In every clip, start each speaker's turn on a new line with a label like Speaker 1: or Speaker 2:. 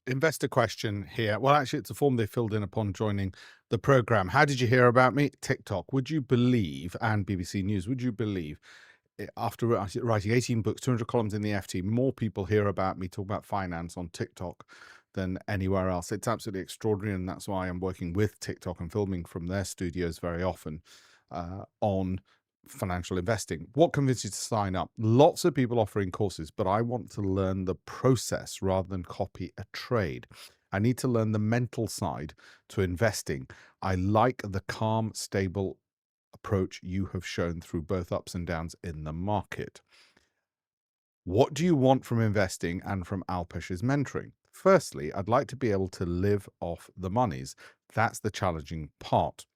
Speaker 1: Investor question here. Well, actually, it's a form they filled in upon joining the program. How did you hear about me? TikTok. Would you believe, and BBC News, would you believe, after writing 18 books, 200 columns in the FT, more people hear about me talk about finance on TikTok than anywhere else. It's absolutely extraordinary, and that's why I'm working with TikTok and filming from their studios very often on financial investing. What convinced you to sign up? Lots of people offering courses, but I want to learn the process rather than copy a trade. I need to learn the mental side to investing. I like the calm, stable approach you have shown through both ups and downs in the market. What do you want from investing and from Alpesh's mentoring? Firstly, I'd like to be able to live off the monies. That's the challenging part.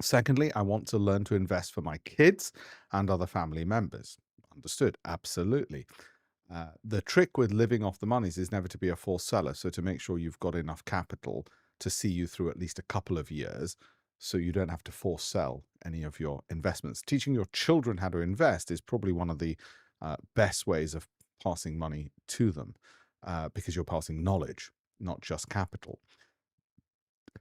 Speaker 1: Secondly, I want to learn to invest for my kids and other family members. Understood. Absolutely. The trick with living off the monies is never to be a forced seller. So to make sure you've got enough capital to see you through at least a couple of years, so you don't have to force sell any of your investments. Teaching your children how to invest is probably one of the best ways of passing money to them, because you're passing knowledge, not just capital.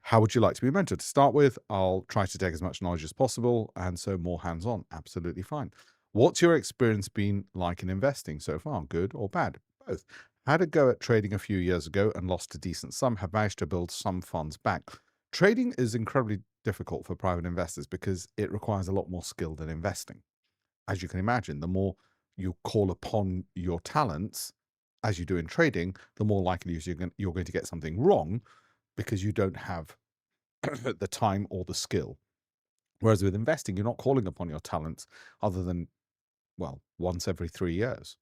Speaker 1: How would you like to be mentored? To start with, I'll try to take as much knowledge as possible, and so more hands-on. Absolutely fine. What's your experience been like in investing so far? Good or bad? Both. Had a go at trading a few years ago and lost a decent sum, have managed to build some funds back. Trading is incredibly difficult for private investors because it requires a lot more skill than investing. As you can imagine, the more you call upon your talents, as you do in trading, the more likely you're going to get something wrong because you don't have the time or the skill. Whereas with investing, you're not calling upon your talents other than, well, once every 3 years.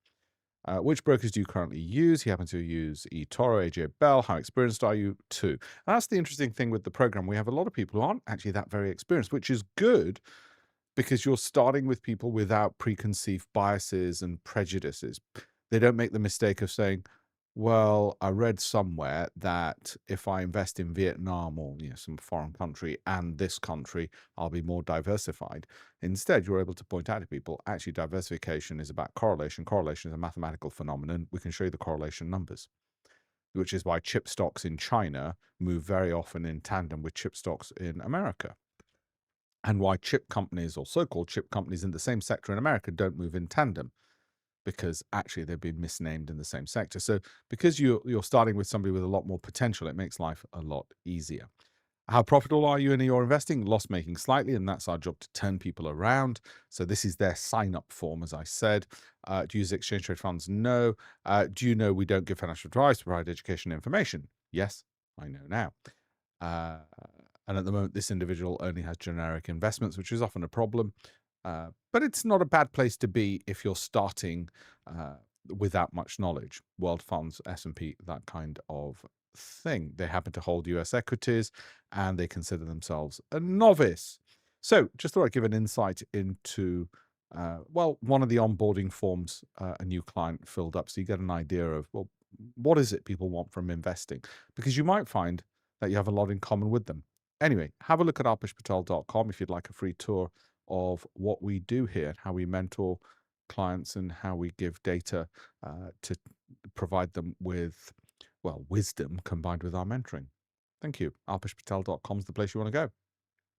Speaker 1: Which brokers do you currently use? You happen to use eToro, AJ Bell. How experienced are you? Too. And that's the interesting thing with the program. We have a lot of people who aren't actually that very experienced, which is good because you're starting with people without preconceived biases and prejudices. They don't make the mistake of saying, well, I read somewhere that if I invest in Vietnam or some foreign country and this country, I'll be more diversified. Instead, you're able to point out to people, actually, diversification is about correlation. Correlation is a mathematical phenomenon. We can show you the correlation numbers, which is why chip stocks in China move very often in tandem with chip stocks in America. And why chip companies, or so-called chip companies in the same sector in America, don't move in tandem, because actually they've been misnamed in the same sector. So because you're starting with somebody with a lot more potential, it makes life a lot easier. How profitable are you in your investing? Loss making slightly, and that's our job to turn people around. So this is their sign-up form, as I said. Do you use exchange trade funds? No. Do you know we don't give financial advice, provide education and information? Yes, I know now. And at the moment, this individual only has generic investments, which is often a problem. But it's not a bad place to be if you're starting without much knowledge. World funds, S&P, that kind of thing. They happen to hold US equities and they consider themselves a novice. So just thought I'd give an insight into, well, one of the onboarding forms a new client filled up, so you get an idea of, well, what is it people want from investing? Because you might find that you have a lot in common with them. Anyway, have a look at alpeshpatel.com if you'd like a free tour of what we do here, how we mentor clients and how we give data to provide them with, well, wisdom combined with our mentoring. Thank you. Alpeshpatel.com is the place you want to go.